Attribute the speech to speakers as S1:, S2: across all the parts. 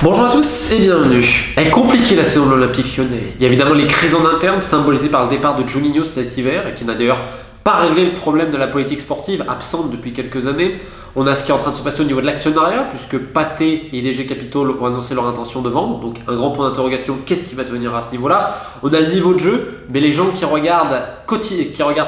S1: Bonjour à tous et bienvenue. Elle est compliquée la saison de l'Olympique Lyonnais. Il y a évidemment les crises en interne symbolisées par le départ de Juninho cet hiver et qui n'a d'ailleurs pas réglé le problème de la politique sportive absente depuis quelques années. On a ce qui est en train de se passer au niveau de l'actionnariat puisque Pathé et DG Capital ont annoncé leur intention de vendre. Donc un grand point d'interrogation, qu'est-ce qui va devenir à ce niveau-là? On a le niveau de jeu, mais les gens qui regardent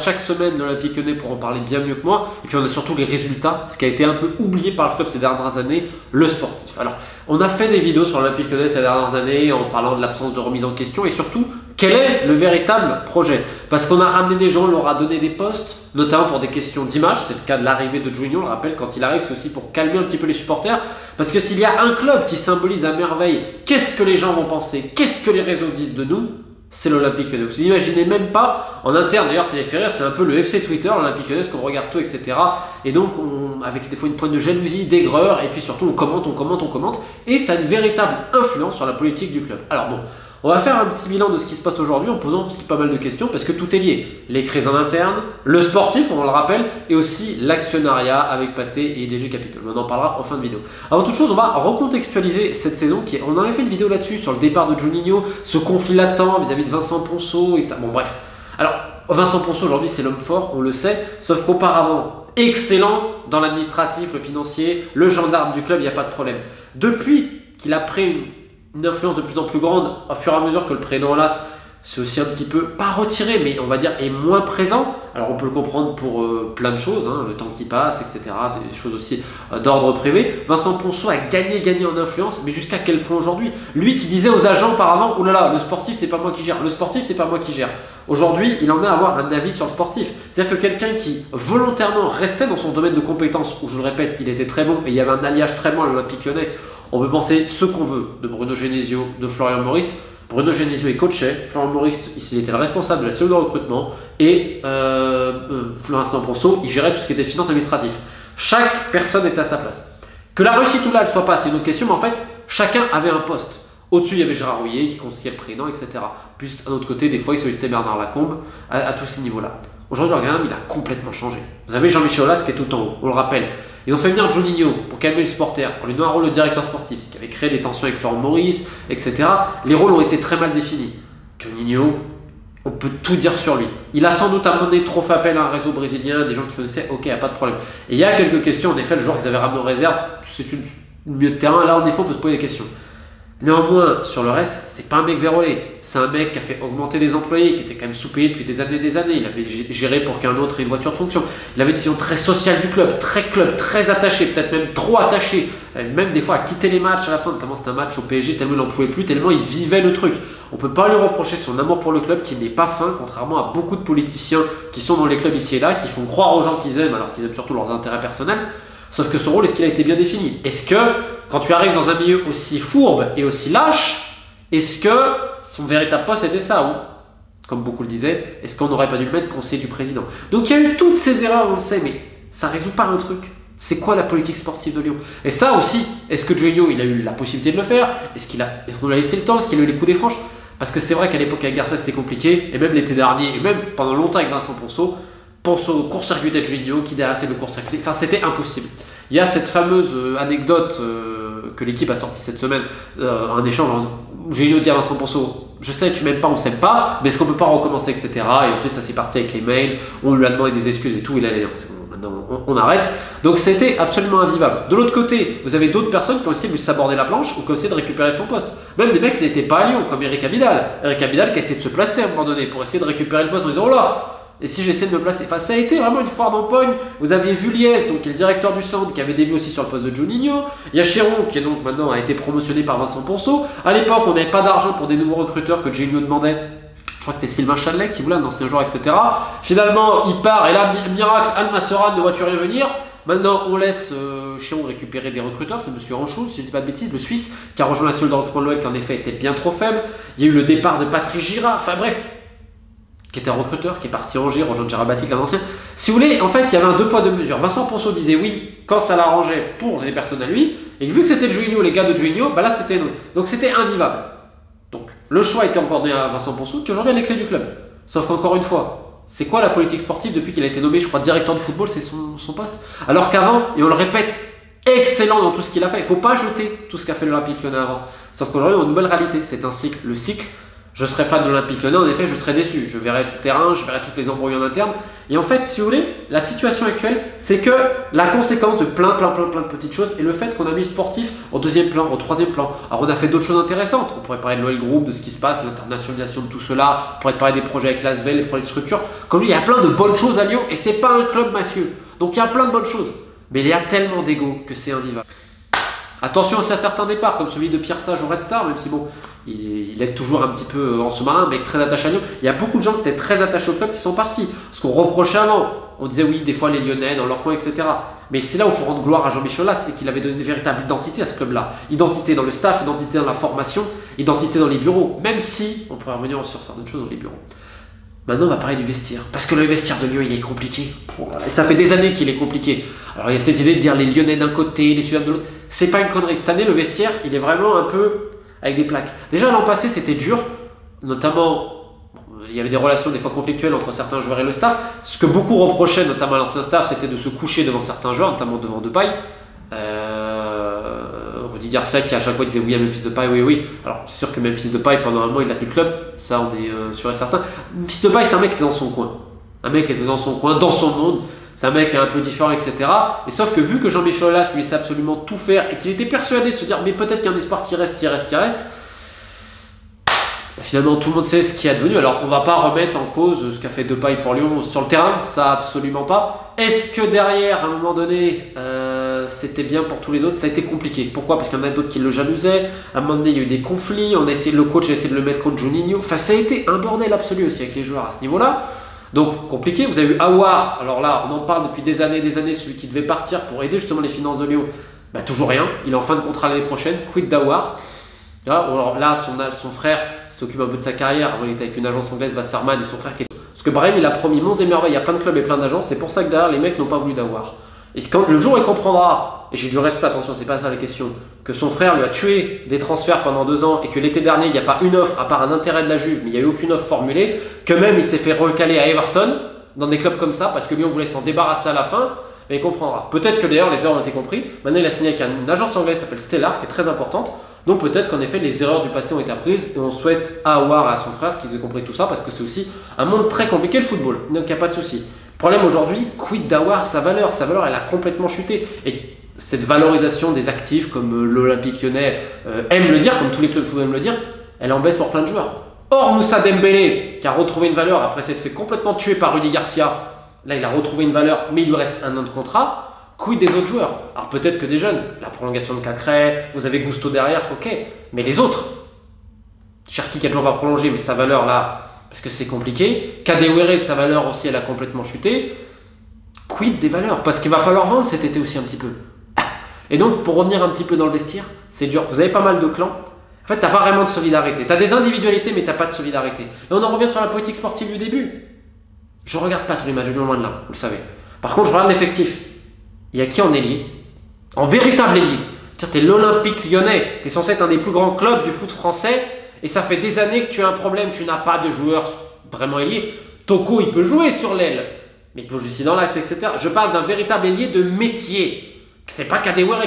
S1: chaque semaine l'Olympique Lyonnais pour en parler bien mieux que moi. Et puis on a surtout les résultats, ce qui a été un peu oublié par le club ces dernières années, le sportif. Alors on a fait des vidéos sur l'Olympique Lyonnais ces dernières années en parlant de l'absence de remise en question et surtout quel est le véritable projet. Parce qu'on a ramené des gens, on leur a donné des postes, notamment pour des questions d'image. C'est le cas de l'arrivée de Juninho, on le rappelle, quand il arrive, c'est aussi pour calmer un petit peu les supporters. Parce que s'il y a un club qui symbolise à merveille qu'est-ce que les gens vont penser, qu'est-ce que les réseaux disent de nous, c'est l'Olympique Lyonnais. Vous n'imaginez même pas, en interne d'ailleurs, ça les fait rire, c'est un peu le FC Twitter, l'Olympique Lyonnais, qu'on regarde tout, etc. Et donc, avec des fois une pointe de jalousie, d'aigreur, et puis surtout on commente, et ça a une véritable influence sur la politique du club. Alors bon, on va faire un petit bilan de ce qui se passe aujourd'hui en posant aussi pas mal de questions parce que tout est lié. Les crises en interne, le sportif, on le rappelle, et aussi l'actionnariat avec Pathé et DG Capital. On en parlera en fin de vidéo. Avant toute chose, on va recontextualiser cette saison. On avait fait une vidéo là-dessus sur le départ de Juninho, ce conflit latent vis-à-vis de Vincent Ponceau et ça. Bon, bref. Alors, Vincent Ponceau aujourd'hui, c'est l'homme fort, on le sait, sauf qu'auparavant, excellent dans l'administratif, le financier, le gendarme du club, il n'y a pas de problème. Depuis qu'il a pris une influence de plus en plus grande au fur et à mesure que le président Las c'est aussi un petit peu, pas retiré, mais on va dire est moins présent. Alors on peut le comprendre pour plein de choses, hein, le temps qui passe, etc. Des choses aussi d'ordre privé. Vincent Ponceau a gagné en influence, mais jusqu'à quel point aujourd'hui? Lui qui disait aux agents auparavant, oh là là, le sportif c'est pas moi qui gère, le sportif c'est pas moi qui gère. Aujourd'hui, il en est à avoir un avis sur le sportif. C'est-à-dire que quelqu'un qui volontairement restait dans son domaine de compétences, où je le répète, il était très bon, et il y avait un alliage très bon à l'Olympique Lyonnais. On peut penser ce qu'on veut de Bruno Genesio, de Florian Maurice. Bruno Genesio est coaché, Florian Maurice il était le responsable de la cellule de recrutement et Vincent Ponceau il gérait tout ce qui était finance administrative. Chaque personne était à sa place. Que la réussite ou là elle soit pas, c'est une autre question, mais en fait chacun avait un poste. Au-dessus il y avait Gérard Rouillet qui conseillait le président, etc. Puis d'un autre côté, des fois il sollicitait Bernard Lacombe à tous ces niveaux-là. Aujourd'hui l'organigramme il a complètement changé. Vous avez Jean-Michel Aulas qui est tout en haut, on le rappelle. Ils ont fait venir Juninho pour calmer les supporters, en lui donnant un rôle de directeur sportif, ce qui avait créé des tensions avec Florent Maurice, etc. Les rôles ont été très mal définis. Juninho, on peut tout dire sur lui. Il a sans doute amené trop fait appel à un réseau brésilien, des gens qui connaissaient, ok, il n'y a pas de problème. Et il y a quelques questions, en effet, le joueur qu'ils avaient ramené en réserve, c'est une milieu de terrain, là en effet on peut se poser des questions. Néanmoins, sur le reste, c'est pas un mec vérolé. C'est un mec qui a fait augmenter les employés, qui était quand même sous-payé depuis des années. Il avait géré pour qu'un autre ait une voiture de fonction. Il avait une vision très sociale du club, très attaché, peut-être même trop attaché. Même des fois à quitter les matchs à la fin, notamment c'était un match au PSG, tellement il n'en pouvait plus, tellement il vivait le truc. On peut pas lui reprocher son amour pour le club qui n'est pas fin, contrairement à beaucoup de politiciens qui sont dans les clubs ici et là, qui font croire aux gens qu'ils aiment alors qu'ils aiment surtout leurs intérêts personnels. Sauf que son rôle, est-ce qu'il a été bien défini? Est-ce que, quand tu arrives dans un milieu aussi fourbe et aussi lâche, est-ce que son véritable poste était ça? Ou, comme beaucoup le disaient, est-ce qu'on n'aurait pas dû le mettre conseiller du président? Donc il y a eu toutes ces erreurs, on le sait, mais ça ne résout pas un truc. C'est quoi la politique sportive de Lyon? Et ça aussi, est-ce que Juninho, il a eu la possibilité de le faire? Est-ce qu'on lui a laissé le temps? Est-ce qu'il a eu les coups des franches? Parce que c'est vrai qu'à l'époque avec Garcia, c'était compliqué, et même l'été dernier, et même pendant longtemps avec Vincent Ponceau, court-circuité de Juninho, qui derrière c'est le court-circuité, enfin c'était impossible. Il y a cette fameuse anecdote que l'équipe a sortie cette semaine, un échange, Juninho dit à Vincent Ponceau, je sais tu m'aimes pas, on s'aime pas, mais est-ce qu'on peut pas recommencer, etc. Et ensuite ça s'est parti avec les mails, on lui a demandé des excuses et tout, il a dit non, c'est bon, maintenant on arrête. Donc c'était absolument invivable. De l'autre côté, vous avez d'autres personnes qui ont essayé de lui saborder la planche ou qui ont essayé de récupérer son poste. Même des mecs qui n'étaient pas à Lyon, comme Eric Abidal. Eric Abidal qui a essayé de se placer à un moment donné pour essayer de récupérer le poste en disant oh là, et si j'essaie de me placer, enfin ça a été vraiment une foire d'empoigne. Vous aviez Vulliez, donc qui est le directeur du centre, qui avait dévié aussi sur le poste de Juninho. Il y a Chéron, qui est donc maintenant a été promotionné par Vincent Ponceau. À l'époque, on n'avait pas d'argent pour des nouveaux recruteurs que Juninho demandait. Je crois que c'était Sylvain Chadelet qui voulait un ancien joueur, etc. Finalement, il part, et là, miracle, Al Masseran ne voit-tu venir. Maintenant, on laisse Chéron récupérer des recruteurs. C'est M. Ranchou, si je ne dis pas de bêtises, le Suisse, qui a rejoint la cellule de recrutement de l'OL, qui en effet était bien trop faible. Il y a eu le départ de Patrice Girard. Enfin bref, qui était un recruteur, qui est parti à Angers, rejoindre Gérard Batic, l'an ancien. Si vous voulez, en fait, il y avait un deux poids, deux mesures. Vincent Ponceau disait oui quand ça l'arrangeait pour les personnes à lui, et vu que c'était le Juninho, les gars de Juninho, bah là c'était non. Donc c'était invivable. Donc le choix était encore donné à Vincent Ponceau, qui aujourd'hui a les clés du club. Sauf qu'encore une fois, c'est quoi la politique sportive depuis qu'il a été nommé, je crois, directeur du football, c'est son poste? Alors qu'avant, et on le répète, excellent dans tout ce qu'il a fait. Il ne faut pas jeter tout ce qu'a fait l'Olympique Lyonnais avant. Sauf qu'aujourd'hui, on a une nouvelle réalité. C'est un cycle. Le cycle, je serais fan de l'Olympique Lyonnais, en effet, je serais déçu. Je verrais tout le terrain, je verrais toutes les embrouilles en interne. Et en fait, si vous voulez, la situation actuelle, c'est que la conséquence de plein de petites choses et le fait qu'on a mis le sportif au deuxième plan, au troisième plan. Alors, on a fait d'autres choses intéressantes. On pourrait parler de l'OL Group, de ce qui se passe, l'internationalisation de tout cela. On pourrait parler des projets avec l'ASVEL, les projets de structure. Comme je dis, il y a plein de bonnes choses à Lyon et c'est pas un club mafieux. Donc, il y a plein de bonnes choses. Mais il y a tellement d'ego que c'est invivable. Attention aussi à certains départs, comme celui de Pierre Sage au Red Star, même si bon, il est toujours un petit peu en sous-marin, un mec très attaché à Lyon. Il y a beaucoup de gens qui étaient très attachés au club qui sont partis. Ce qu'on reprochait avant, on disait oui, des fois les Lyonnais dans leur coin, etc. Mais c'est là où il faut rendre gloire à Jean-Michel Aulas et qu'il avait donné une véritable identité à ce club-là. Identité dans le staff, identité dans la formation, identité dans les bureaux. Même si, on pourrait revenir sur certaines choses dans les bureaux. Maintenant, on va parler du vestiaire. Parce que le vestiaire de Lyon, il est compliqué. Et ça fait des années qu'il est compliqué. Alors, il y a cette idée de dire les Lyonnais d'un côté, les Sudans de l'autre. C'est pas une connerie. Cette année, le vestiaire, il est vraiment un peu avec des plaques. Déjà, l'an passé, c'était dur. Notamment, il y avait des relations des fois conflictuelles entre certains joueurs et le staff. Ce que beaucoup reprochaient, notamment à l'ancien staff, c'était de se coucher devant certains joueurs, notamment devant Depay. Rudy Garcia qui à chaque fois disait oui à Memphis Depay, oui. Alors c'est sûr que Memphis Depay pendant un mois il a tenu le club, ça on est sûr et certain. Memphis Depay c'est un mec qui est dans son coin. Un mec qui était dans son coin, dans son monde. C'est un mec un peu différent, etc. Et sauf que vu que Jean-Michel Aulas lui laissait absolument tout faire et qu'il était persuadé de se dire mais peut-être qu'il y a un espoir qui reste, finalement tout le monde sait ce qui est advenu. Alors on va pas remettre en cause ce qu'a fait Depay pour Lyon sur le terrain, ça absolument pas. Est-ce que derrière à un moment donné c'était bien pour tous les autres? Ça a été compliqué. Pourquoi? Parce qu'il y en a d'autres qui le jalousaient. À un moment donné il y a eu des conflits, le coach a essayé de le mettre contre Juninho. Enfin ça a été un bordel absolu aussi avec les joueurs à ce niveau-là. Donc compliqué, vous avez eu Aouar, alors là on en parle depuis des années, celui qui devait partir pour aider justement les finances de Lyon, bah toujours rien, il est en fin de contrat l'année prochaine, quid d'Aouar. Alors là son frère qui s'occupe un peu de sa carrière, avant il était avec une agence anglaise, Wasserman, et son frère qui est... Parce que Brahim il a promis monts et merveilles, il y a plein de clubs et plein d'agences, c'est pour ça que derrière les mecs n'ont pas voulu d'Aouar. Et quand le jour où il comprendra, et j'ai du respect, attention c'est pas ça la question, que son frère lui a tué des transferts pendant 2 ans et que l'été dernier il n'y a pas une offre à part un intérêt de la Juve, mais il n'y a eu aucune offre formulée, que même il s'est fait recaler à Everton dans des clubs comme ça parce que lui on voulait s'en débarrasser à la fin, mais il comprendra. Peut-être que d'ailleurs les erreurs ont été comprises, maintenant il a signé avec une agence anglaise qui s'appelle Stellar qui est très importante, donc peut-être qu'en effet les erreurs du passé ont été apprises et on souhaite à Aouar et à son frère qu'ils aient compris tout ça parce que c'est aussi un monde très compliqué le football, donc il n'y a pas de souci. Problème aujourd'hui, quid d'Aouar, sa valeur elle a complètement chuté. Et cette valorisation des actifs, comme l'Olympique Lyonnais aime le dire, comme tous les clubs de football aiment le dire, elle est en baisse pour plein de joueurs. Or, Moussa Dembélé, qui a retrouvé une valeur après s'être fait complètement tuer par Rudy Garcia, là il a retrouvé une valeur, mais il lui reste 1 an de contrat, quid des autres joueurs? Alors peut-être que des jeunes, la prolongation de Cacré, vous avez Gusto derrière, ok, mais les autres, Cherki qui a toujours pas prolongé, mais sa valeur là, parce que c'est compliqué. Kadewere, sa valeur aussi, elle a complètement chuté. Quid des valeurs? Parce qu'il va falloir vendre cet été aussi un petit peu. Et donc, pour revenir un petit peu dans le vestiaire, c'est dur. Vous avez pas mal de clans. En fait, t'as pas vraiment de solidarité. T'as des individualités, mais t'as pas de solidarité. Et on en revient sur la politique sportive du début. Je regarde pas tous les matchs de Lyon, loin de là, vous le savez. Par contre, je regarde l'effectif. Il y a qui en ailier? En véritable ailier. C'est-à-dire, t'es l'Olympique Lyonnais. T'es censé être un des plus grands clubs du foot français. Et ça fait des années que tu as un problème, tu n'as pas de joueur vraiment ailier. Toko, il peut jouer sur l'aile, mais il peut jouer aussi dans l'axe, etc. Je parle d'un véritable ailier de métier. C'est pas Kadewere,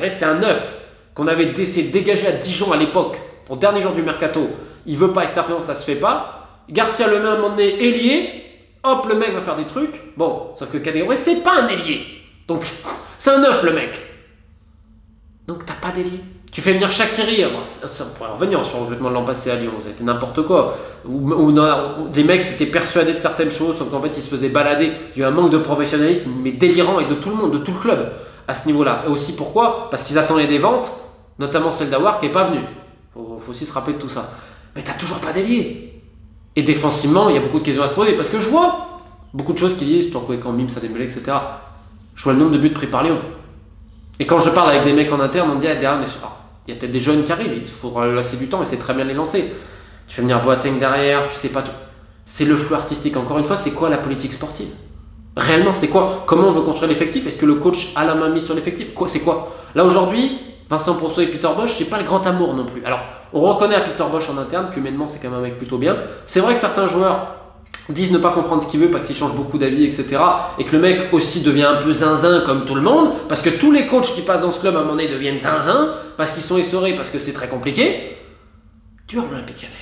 S1: c'est un neuf qu'on avait essayé de dégager à Dijon à l'époque, au dernier jour du mercato. Il veut pas, etc. Ça se fait pas. Garcia le met à un moment donné ailier, hop, le mec va faire des trucs. Bon, sauf que Kadewere, c'est pas un ailier. Donc, c'est un neuf le mec. Donc, t'as pas d'ailier. Tu fais venir Shaqiri, on pourrait revenir sur le recrutement de l'an passé à Lyon, ça a été n'importe quoi. Ou des mecs qui étaient persuadés de certaines choses, sauf qu'en fait ils se faisaient balader. Il y a eu un manque de professionnalisme, mais délirant, et de tout le monde, de tout le club, à ce niveau-là. Et aussi pourquoi? Parce qu'ils attendaient des ventes, notamment celle d'Aouar qui n'est pas venue. Faut aussi se rappeler de tout ça. Mais t'as toujours pas d'ailier. Et défensivement, il y a beaucoup de questions à se poser, parce que je vois beaucoup de choses qui disent, Torquay Kambim, ça Dembélé, etc. Je vois le nombre de buts pris par Lyon. Et quand je parle avec des mecs en interne, on me dit, ah, derrière, mais il y a peut-être des jeunes qui arrivent, il faudra laisser du temps et c'est très bien de les lancer. Tu fais venir Boateng derrière, tu sais pas tout. C'est le flou artistique. Encore une fois, c'est quoi la politique sportive? Réellement, c'est quoi? Comment on veut construire l'effectif? Est-ce que le coach a la main mise sur l'effectif? C'est quoi? Là aujourd'hui, Vincent Ponceau et Peter Bosz, c'est pas le grand amour non plus. Alors, on reconnaît à Peter Bosz en interne qu'humainement, c'est quand même un mec plutôt bien. C'est vrai que certains joueurs disent ne pas comprendre ce qu'il veut parce qu'il change beaucoup d'avis, etc. Et que le mec aussi devient un peu zinzin comme tout le monde, parce que tous les coachs qui passent dans ce club à un moment donné deviennent zinzin, parce qu'ils sont essorés, parce que c'est très compliqué, tu as l'Olympique Lyonnais.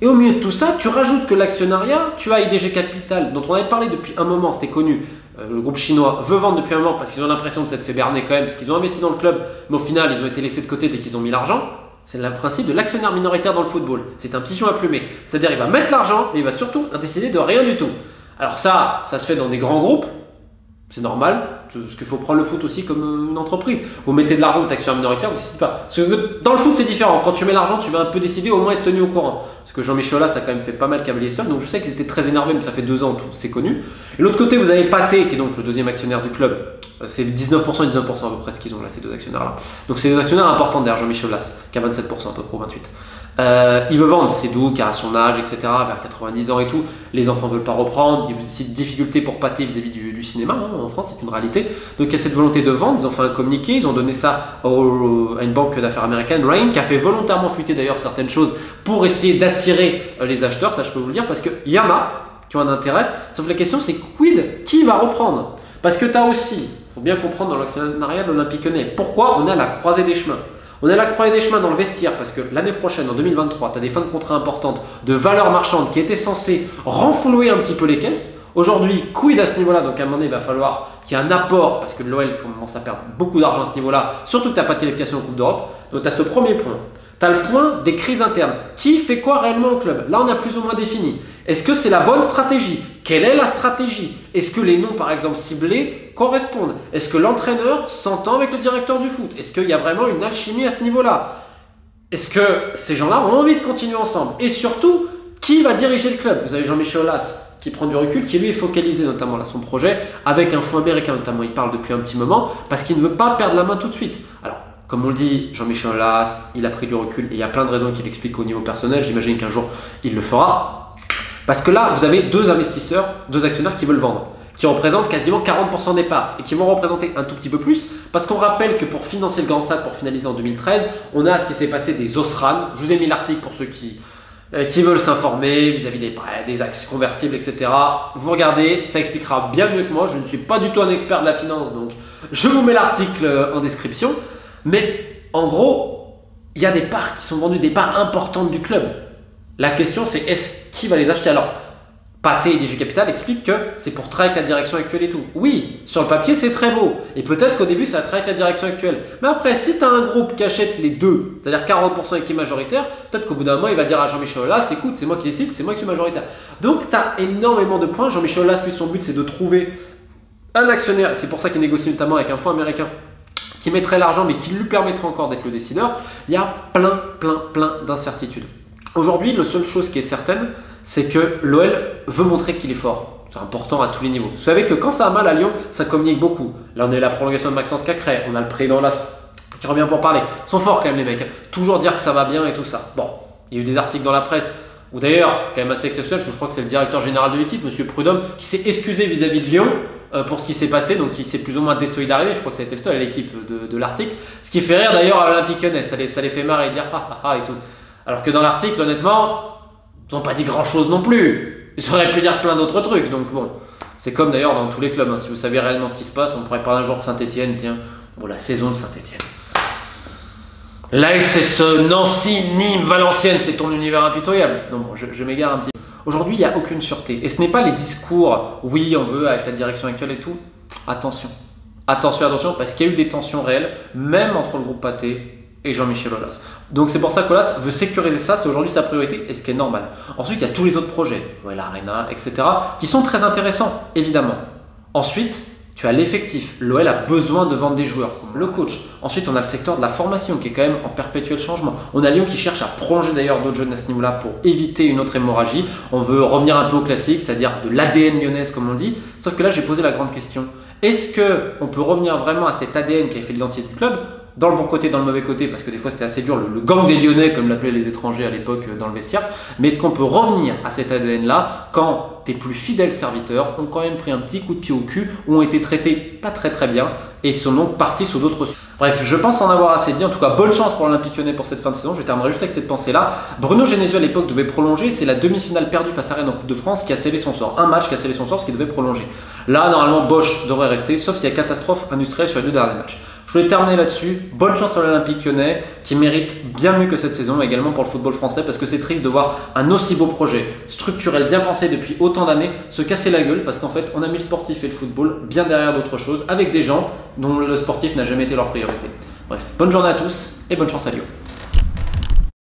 S1: Et au milieu de tout ça, tu rajoutes que l'actionnariat, tu as IDG Capital, dont on avait parlé depuis un moment, c'était connu, le groupe chinois veut vendre depuis un moment parce qu'ils ont l'impression de s'être fait berner quand même, parce qu'ils ont investi dans le club, mais au final, ils ont été laissés de côté dès qu'ils ont mis l'argent. C'est le principe de l'actionnaire minoritaire dans le football. C'est un petit pion à plumer. C'est-à-dire il va mettre l'argent, mais il va surtout décider de rien du tout. Alors ça se fait dans des grands groupes. C'est normal, parce qu'il faut prendre le foot aussi comme une entreprise. Vous mettez de l'argent, vous êtes actionnaire minoritaire, vous ne décidez pas. Parce que dans le foot, c'est différent. Quand tu mets l'argent, tu vas un peu décider, au moins être tenu au courant. Parce que Jean-Michel Aulas a quand même fait pas mal cavalier seul, donc je sais qu'ils étaient très énervés, mais ça fait 2 ans, c'est connu. Et de l'autre côté, vous avez Pathé, qui est donc le deuxième actionnaire du club. C'est 19% et 19% à peu près ce qu'ils ont là, ces deux actionnaires-là. Donc c'est des actionnaires importants derrière Jean-Michel Aulas, qui a 27% à peu près, 28%. Il veut vendre, c'est doux, car à son âge, etc., vers 90 ans et tout, les enfants ne veulent pas reprendre, il y a aussi des difficultés pour Pathé vis-à-vis du cinéma, hein, en France, c'est une réalité. Donc il y a cette volonté de vendre, ils ont fait un communiqué, ils ont donné ça à une banque d'affaires américaine, Rain, qui a fait volontairement fuiter d'ailleurs certaines choses pour essayer d'attirer les acheteurs, ça je peux vous le dire, parce qu'il y en a qui ont un intérêt, sauf la question c'est quid, qui va reprendre? Parce que tu as aussi, il faut bien comprendre dans l'actionnariat de l'Olympique Lyonnais, pourquoi on est à la croisée des chemins. On est à la croisée des chemins dans le vestiaire parce que l'année prochaine, en 2023, tu as des fins de contrat importantes de valeurs marchandes qui étaient censées renflouer un petit peu les caisses. Aujourd'hui, quid à ce niveau-là? Donc à un moment donné, il va falloir qu'il y ait un apport parce que l'OL commence à perdre beaucoup d'argent à ce niveau-là, surtout que tu n'as pas de qualification en Coupe d'Europe. Donc tu as ce premier point. Tu as le point des crises internes. Qui fait quoi réellement au club? Là, on a plus ou moins défini. Est-ce que c'est la bonne stratégie? Quelle est la stratégie? Est-ce que les noms, par exemple, ciblés correspondent? Est-ce que l'entraîneur s'entend avec le directeur du foot? Est-ce qu'il y a vraiment une alchimie à ce niveau-là? Est-ce que ces gens-là ont envie de continuer ensemble? Et surtout, qui va diriger le club? Vous avez Jean-Michel Aulas qui prend du recul, qui lui est focalisé notamment là son projet, avec un fonds américain notamment, il parle depuis un petit moment, parce qu'il ne veut pas perdre la main tout de suite. Alors, comme on le dit, Jean-Michel Aulas, il a pris du recul et il y a plein de raisons qu'il explique au niveau personnel. J'imagine qu'un jour, il le fera. Parce que là, vous avez 2 investisseurs, 2 actionnaires qui veulent vendre, qui représentent quasiment 40% des parts et qui vont représenter un tout petit peu plus. Parce qu'on rappelle que pour financer le Grand Stade, pour finaliser en 2013, on a ce qui s'est passé des Osran. Je vous ai mis l'article pour ceux qui veulent s'informer vis-à-vis des actions convertibles, etc. Vous regardez, ça expliquera bien mieux que moi. Je ne suis pas du tout un expert de la finance, donc je vous mets l'article en description. Mais en gros, il y a des parts qui sont vendues, des parts importantes du club. La question c'est qui va les acheter? Alors, Pathé et DG Capital expliquent que c'est pour travailler avec la direction actuelle et tout. Oui, sur le papier c'est très beau. Et peut-être qu'au début ça va travailler avec la direction actuelle. Mais après, si tu as un groupe qui achète les deux, c'est-à-dire 40% et qui est majoritaire, peut-être qu'au bout d'un moment il va dire à Jean-Michel Aulas, écoute, c'est moi qui décide, c'est moi qui suis majoritaire. Donc tu as énormément de points. Jean-Michel Aulas, lui, son but c'est de trouver un actionnaire. C'est pour ça qu'il négocie notamment avec un fonds américain qui mettrait l'argent mais qui lui permettrait encore d'être le décideur. Il y a plein d'incertitudes. Aujourd'hui, la seule chose qui est certaine, c'est que l'OL veut montrer qu'il est fort. C'est important à tous les niveaux. Vous savez que quand ça a mal à Lyon, ça communique beaucoup. Là, on a eu la prolongation de Maxence Cacré, on a le président Las qui revient pour parler. Ils sont forts quand même les mecs. Toujours dire que ça va bien et tout ça. Bon, il y a eu des articles dans la presse où d'ailleurs, quand même assez exceptionnel, je crois que c'est le directeur général de l'équipe, M. Prudhomme, qui s'est excusé vis-à-vis de Lyon pour ce qui s'est passé, donc il s'est plus ou moins désolidarisé. Je crois que ça a été le seul à l'équipe de l'article. Ce qui fait rire d'ailleurs à l'Olympique Lyonnais, ça les fait marrer et dire ah et tout. Alors que dans l'article, honnêtement, ils n'ont pas dit grand-chose non plus. Ils auraient pu dire plein d'autres trucs. Donc bon, c'est comme d'ailleurs dans tous les clubs. Hein. Si vous savez réellement ce qui se passe, on pourrait parler un jour de Saint-Etienne. Tiens, bon, la saison de Saint-Etienne. Là, c'est ce Nancy, Nîmes, Valenciennes, c'est ton univers impitoyable. Non, bon, je m'égare un petit peu. Aujourd'hui, il n'y a aucune sûreté. Et ce n'est pas les discours, oui, on veut, avec la direction actuelle et tout. Attention. Attention, parce qu'il y a eu des tensions réelles, même entre le groupe Pathé et Jean-Michel Aulas. Donc c'est pour ça qu'Aulas veut sécuriser ça, c'est aujourd'hui sa priorité, et ce qui est normal. Ensuite, il y a tous les autres projets, l'Arena, etc., qui sont très intéressants, évidemment. Ensuite, tu as l'effectif. L'OL a besoin de vendre des joueurs, comme le coach. Ensuite, on a le secteur de la formation, qui est quand même en perpétuel changement. On a Lyon qui cherche à prolonger d'ailleurs d'autres jeunes à ce niveau-là pour éviter une autre hémorragie. On veut revenir un peu au classique, c'est-à-dire de l'ADN lyonnaise, comme on dit. Sauf que là, j'ai posé la grande question. Est-ce qu'on peut revenir vraiment à cet ADN qui a fait l'identité du club, dans le bon côté, dans le mauvais côté, parce que des fois c'était assez dur, le gang des Lyonnais, comme l'appelaient les étrangers à l'époque dans le vestiaire. Mais est-ce qu'on peut revenir à cet ADN-là quand tes plus fidèles serviteurs ont quand même pris un petit coup de pied au cul, ont été traités pas très bien et sont donc partis sous d'autres sujets. Bref, je pense en avoir assez dit. En tout cas, bonne chance pour l'Olympique Lyonnais pour cette fin de saison. Je terminerai juste avec cette pensée-là. Bruno Genesio à l'époque devait prolonger. C'est la demi-finale perdue face à Rennes en Coupe de France qui a scellé son sort. Un match qui a scellé son sort, ce qui devait prolonger. Là, normalement, Bosch devrait rester, sauf s'il y a catastrophe industrielle sur les 2 derniers matchs. Je voulais terminer là-dessus. Bonne chance sur l'Olympique Lyonnais qui mérite bien mieux que cette saison, également pour le football français, parce que c'est triste de voir un aussi beau projet structurel, bien pensé depuis autant d'années, se casser la gueule, parce qu'en fait, on a mis le sportif et le football bien derrière d'autres choses, avec des gens dont le sportif n'a jamais été leur priorité. Bref, bonne journée à tous et bonne chance à Lyon.